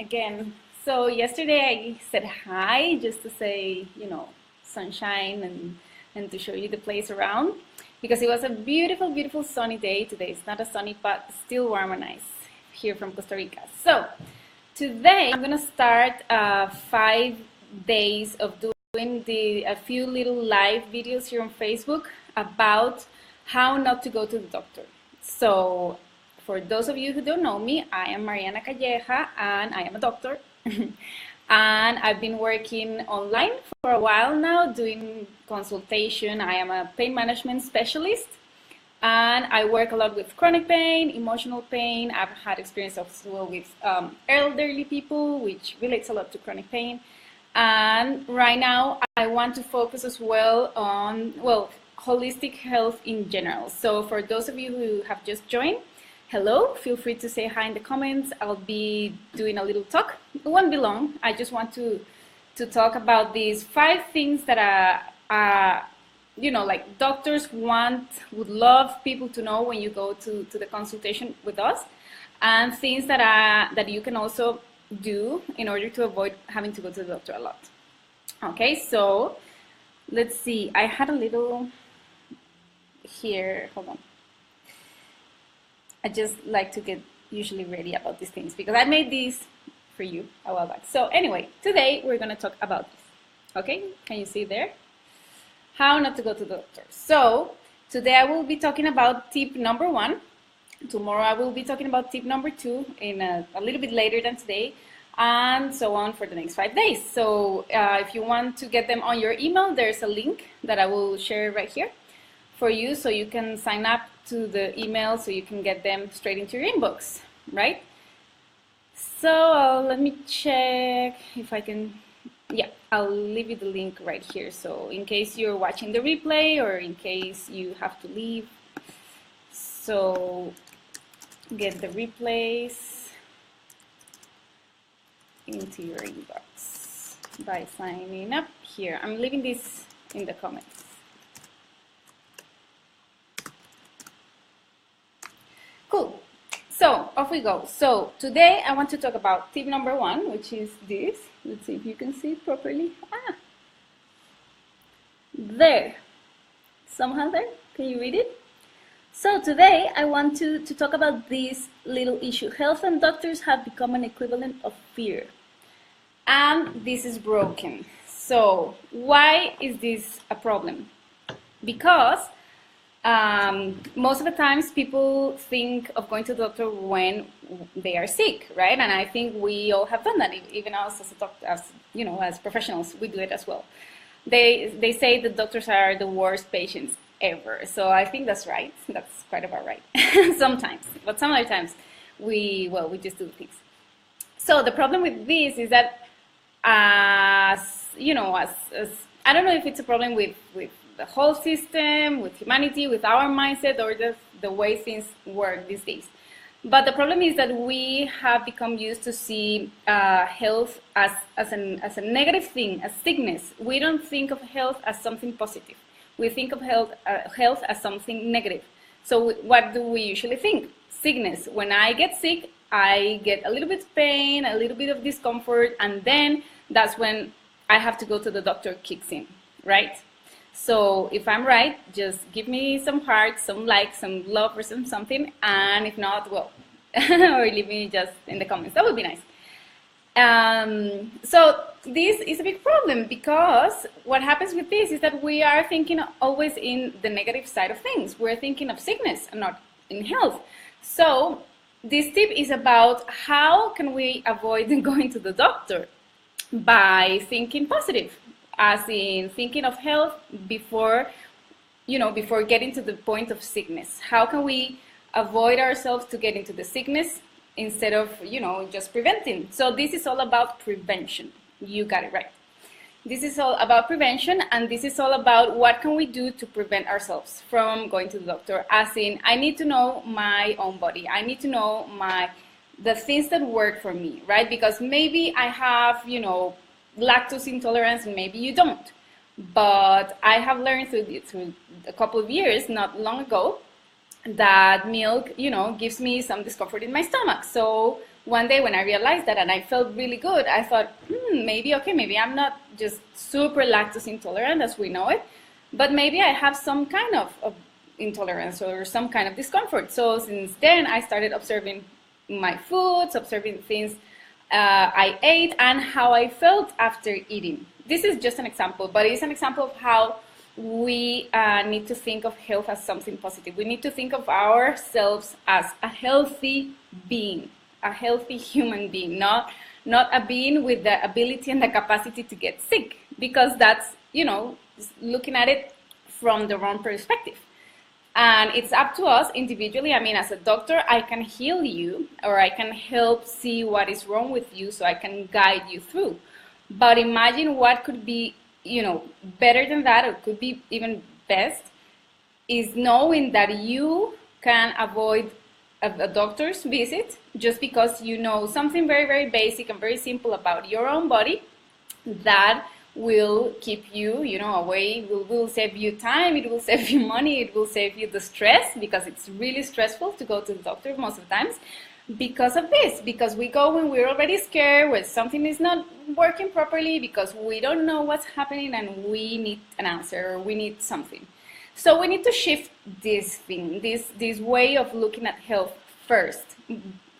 again. So yesterday I said hi just to say, sunshine and to show you the place around because it was a beautiful, beautiful sunny day today. It's not a sunny, but still warm and nice here from Costa Rica. So today I'm gonna start 5 days of doing a few little live videos here on Facebook about how not to go to the doctor. So for those of you who don't know me, I am Mariana Calleja and I am a doctor. And I've been working online for a while now doing consultation. I am a pain management specialist and I work a lot with chronic pain, emotional pain. I've had experience as well with elderly people, which relates a lot to chronic pain. And right now I want to focus as well on, holistic health in general. So for those of you who have just joined, hello, feel free to say hi in the comments. I'll be doing a little talk. It won't be long. I just want to talk about these 5 things that like doctors would love people to know when you go to the consultation with us, and things that you can also do in order to avoid having to go to the doctor a lot. Okay, so let's see. I had a little here, hold on. I just like to get usually ready about these things because I made these for you a while back. So anyway, today we're going to talk about this. Okay, can you see there? How not to go to the doctor. So today I will be talking about tip number 1. Tomorrow I will be talking about tip number 2 in a little bit later than today, and so on for the next 5 days. So if you want to get them on your email, there's a link that I will share right here for you, so you can sign up to the email so you can get them straight into your inbox, right? So let me check if I can, yeah, I'll leave you the link right here. So in case you're watching the replay or in case you have to leave, so get the replays into your inbox by signing up here. I'm leaving this in the comments. Cool. So off we go. So today I want to talk about tip number 1, which is this. Let's see if you can see it properly. There. Somehow there. Can you read it? So today I want to talk about this little issue. Health and doctors have become an equivalent of fear. And this is broken. So why is this a problem? Because most of the times people think of going to the doctor when they are sick, right? And I think we all have done that, even us as a doctor, as professionals, we do it as well. They say the doctors are the worst patients ever. So I think that's right. That's quite about right. Sometimes, but some other times we just do things. So the problem with this is that I don't know if it's a problem with the whole system, with humanity, with our mindset, or just the way things work these days. But the problem is that we have become used to see health as a negative thing, as sickness. We don't think of health as something positive. We think of health as something negative. So what do we usually think? Sickness. When I get sick, I get a little bit of pain, a little bit of discomfort, and then that's when I have to go to the doctor kicks in, right? So if I'm right, just give me some hearts, some likes, some love, or something. And if not, well, or leave me just in the comments. That would be nice. So this is a big problem because what happens with this is that we are thinking always in the negative side of things. We're thinking of sickness and not in health. So this tip is about how can we avoid going to the doctor by thinking positive, as in thinking of health before getting to the point of sickness. How can we avoid ourselves to get into the sickness instead of, just preventing? So this is all about prevention. You got it right. This is all about prevention, and this is all about what can we do to prevent ourselves from going to the doctor. As in, I need to know my own body. I need to know the things that work for me, right? Because maybe I have, lactose intolerance and maybe you don't. But I have learned through a couple of years, not long ago, that milk, gives me some discomfort in my stomach. So one day when I realized that and I felt really good, I thought, maybe I'm not just super lactose intolerant as we know it, but maybe I have some kind of intolerance or some kind of discomfort. So since then, I started observing my foods, observing things I ate, and how I felt after eating. This is just an example, but it's an example of how we need to think of health as something positive. We need to think of ourselves as a healthy being, a healthy human being, not a being with the ability and the capacity to get sick, because that's, looking at it from the wrong perspective. And it's up to us individually. I mean, as a doctor, I can heal you, or I can help see what is wrong with you so I can guide you through. But imagine what could be, better than that, or could be even best, is knowing that you can avoid a doctor's visit just because you know something very, very basic and very simple about your own body that will keep you, away, will save you time, it will save you money, it will save you the stress, because it's really stressful to go to the doctor most of the times because of this, because we go when we're already scared, when something is not working properly, because we don't know what's happening and we need an answer, or we need something. So we need to shift this thing, this way of looking at health first.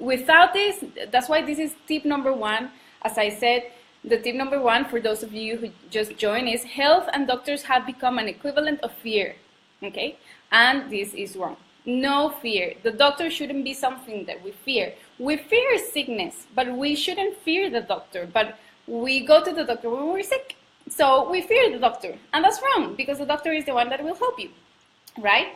Without this, that's why this is tip number one. As I said, the tip number one for those of you who just joined is health and doctors have become an equivalent of fear, okay? And this is wrong. No fear. The doctor shouldn't be something that we fear. We fear sickness, but we shouldn't fear the doctor. But we go to the doctor when we're sick. So we fear the doctor, and that's wrong, because the doctor is the one that will help you, right?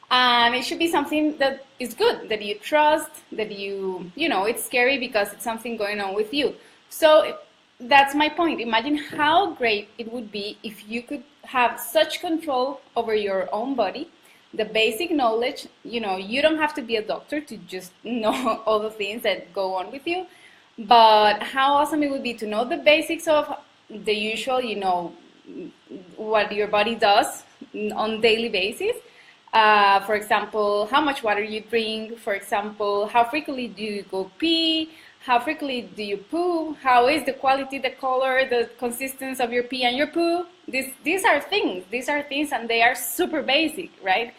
And it should be something that is good, that you trust, that it's scary because it's something going on with you. So that's my point. Imagine how great it would be if you could have such control over your own body, the basic knowledge. You don't have to be a doctor to just know all the things that go on with you, but how awesome it would be to know the basics of the usual, what your body does on daily basis. For example, how much water you drink. For example, how frequently do you go pee? How frequently do you poo? How is the quality, the color, the consistency of your pee and your poo? These are things. These are things, and they are super basic, right?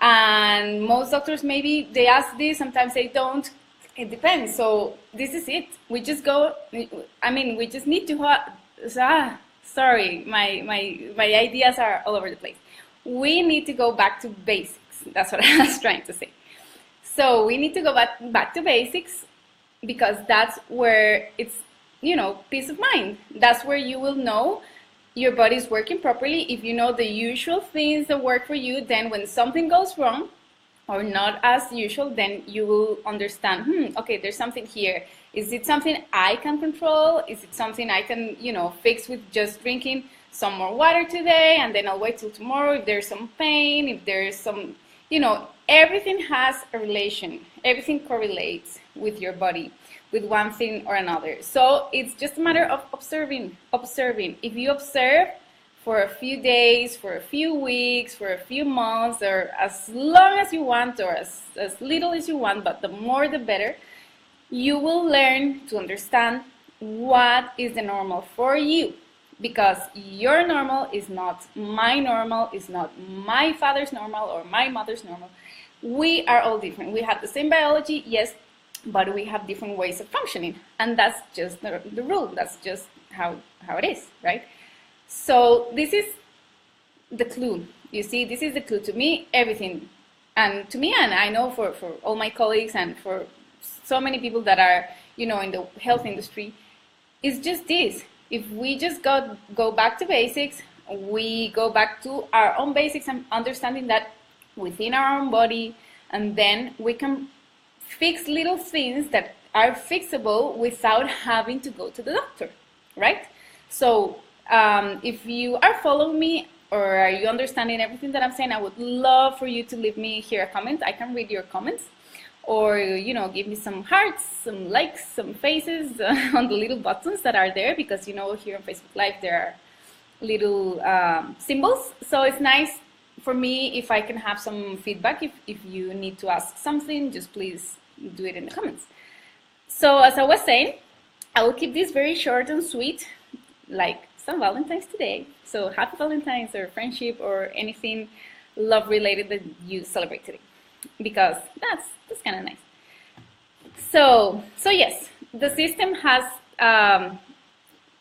And most doctors, maybe they ask this, sometimes they don't. It depends. So this is it. We just go. We just need to. Sorry, my ideas are all over the place. We need to go back to basics. That's what I was trying to say. So we need to go back to basics, because that's where it's, peace of mind. That's where you will know your body is working properly. If you know the usual things that work for you, then when something goes wrong or not as usual, then you will understand, okay, there's something here. Is it something I can control? Is it something I can, fix with just drinking some more water today, and then I'll wait till tomorrow if there's some pain, if there's some, everything has a relation. Everything correlates with your body, with one thing or another. So it's just a matter of observing. If you observe for a few days, for a few weeks, for a few months, or as long as you want, or as little as you want, but the more the better, you will learn to understand what is the normal for you. Because your normal is not my normal, is not my father's normal or my mother's normal. We are all different. We have the same biology, yes, but we have different ways of functioning. And that's just the rule. That's just how it is, right? So this is the clue. You see, this is the clue to me, everything. And to me, and I know for all my colleagues and for so many people that are, in the health industry, it's just this. If we just go back to basics, we go back to our own basics and understanding that within our own body, and then we can fix little things that are fixable without having to go to the doctor, right? So if you are following me, or are you understanding everything that I'm saying, I would love for you to leave me here a comment. I can read your comments. Or, give me some hearts, some likes, some faces on the little buttons that are there, because, here on Facebook Live, there are little symbols. So it's nice for me if I can have some feedback. If you need to ask something, just please do it in the comments. So as I was saying, I will keep this very short and sweet, like some Valentine's today. So happy Valentine's or friendship or anything love related that you celebrate today, because that's kind of nice. So yes, the system has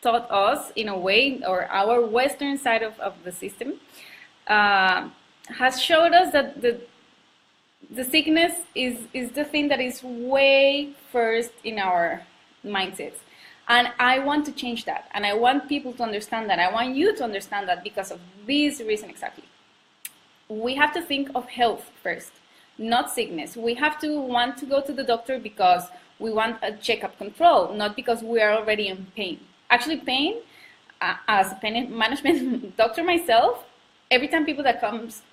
taught us in a way, or our Western side of the system has showed us that the sickness is the thing that is way first in our mindsets. And I want to change that. And I want people to understand that. I want you to understand that because of this reason exactly. We have to think of health first, not sickness. We have to want to go to the doctor because we want a checkup control, not because we are already in pain. Actually, pain, as a pain management doctor myself, every time people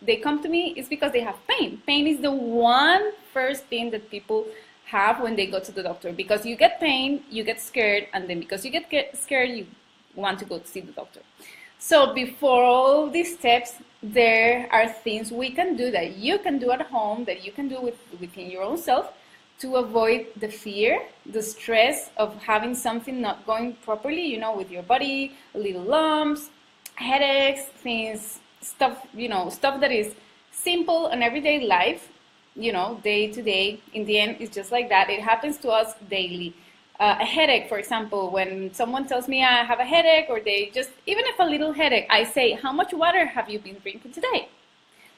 they come to me, it's because they have pain. Pain is the one first thing that people have when they go to the doctor, because you get pain, you get scared, and then because you get scared, you want to go to see the doctor. So before all these steps, there are things we can do that you can do at home, that you can do within your own self, to avoid the fear, the stress of having something not going properly, you know, with your body, little lumps, headaches, things, stuff, you know, stuff that is simple in everyday life, you know, day to day. In the end, it's just like that. It happens to us daily. A headache, for example, when someone tells me I have a headache, or they just, even if a little headache, I say, how much water have you been drinking today?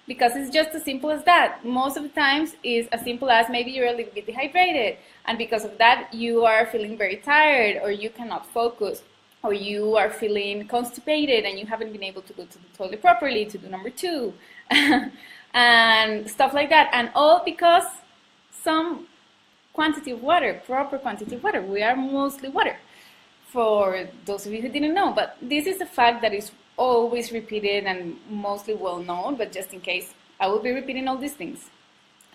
Because it's just as simple as that. Most of the times it's as simple as maybe you're a little bit dehydrated, and because of that you are feeling very tired, or you cannot focus, or you are feeling constipated and you haven't been able to go to the toilet properly to do number 2, and stuff like that. And all because some quantity of water, proper quantity of water. We are mostly water, for those of you who didn't know. But this is a fact that is always repeated and mostly well known, but just in case, I will be repeating all these things.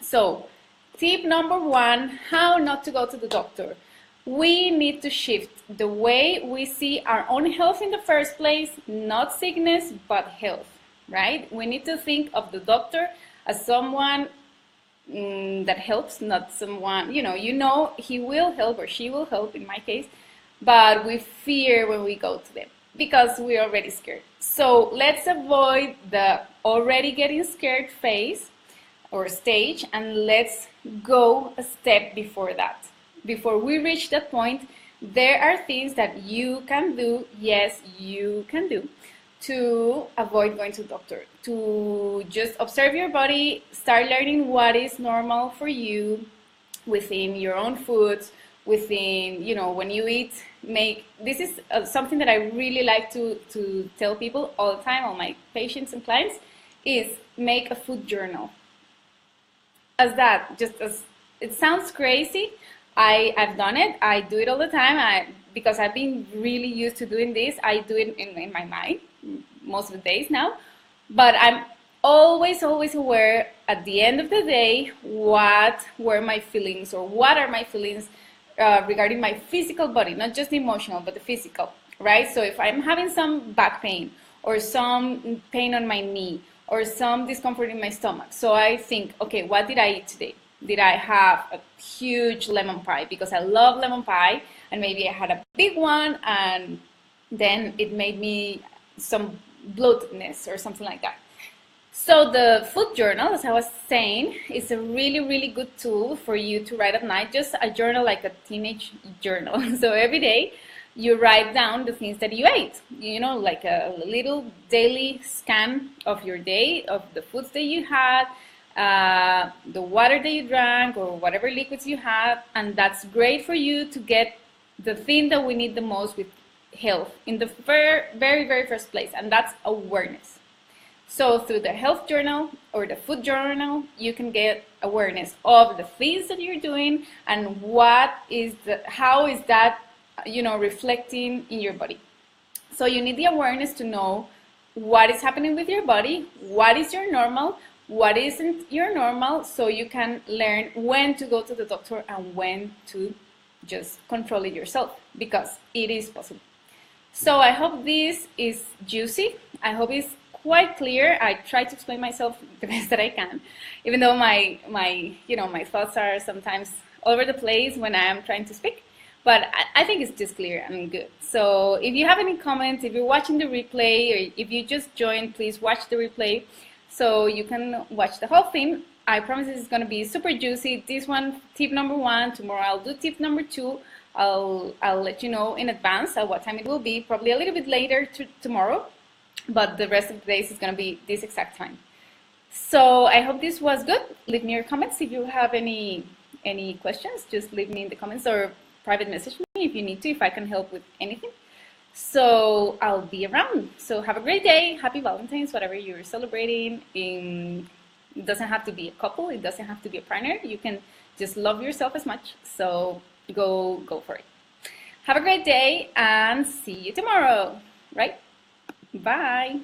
So, tip number 1, how not to go to the doctor. We need to shift the way we see our own health in the first place, not sickness, but health, right? We need to think of the doctor as someone that helps, not someone, you know, he will help or she will help in my case, but we fear when we go to them because we're already scared. So let's avoid the already getting scared phase or stage, and let's go a step before that. Before we reach that point, there are things that you can do, yes, you can do, to avoid going to the doctor, to just observe your body, start learning what is normal for you within your own foods, within, you know, when you eat, this is something that I really like to tell people all the time, all my patients and clients, is make a food journal. As it sounds crazy, I've done it, I do it all the time, because I've been really used to doing this. I do it in my mind most of the days now, but I'm always aware at the end of the day what were my feelings, or what are my feelings regarding my physical body, not just the emotional but the physical, right? So if I'm having some back pain, or some pain on my knee, or some discomfort in my stomach, so I think, okay, what did I eat today? Did I have a huge lemon pie because I love lemon pie, and maybe I had a big one and then it made me some bloatedness or something like that? So the food journal, as I was saying, is a really good tool for you to write at night, just a journal like a teenage journal. So every day you write down the things that you ate, you know, like a little daily scan of your day, of the foods that you had, the water that you drank, or whatever liquids you had. And that's great for you to get the thing that we need the most with health in the very first place, and that's awareness. So through the health journal or the food journal, you can get awareness of the things that you're doing, and how is that, you know, reflecting in your body. So you need the awareness to know what is happening with your body, what is your normal, what isn't your normal, so you can learn when to go to the doctor and when to just control it yourself, because it is possible. So I hope this is juicy. I hope it's quite clear. I try to explain myself the best that I can, even though my thoughts are sometimes all over the place when I am trying to speak. But I think it's just clear and good. So if you have any comments, if you're watching the replay, or if you just joined, please watch the replay so you can watch the whole thing. I promise this is going to be super juicy. This one, tip number 1. Tomorrow I'll do tip number 2. I'll let you know in advance at what time it will be, probably a little bit later tomorrow, but the rest of the days is going to be this exact time. So I hope this was good. Leave me your comments if you have any questions. Just leave me in the comments or private message me if you need to, if I can help with anything. So I'll be around. So have a great day. Happy Valentine's, whatever you're celebrating. It doesn't have to be a couple. It doesn't have to be a partner. You can just love yourself as much. So go for it. Have a great day and see you tomorrow, right? Bye.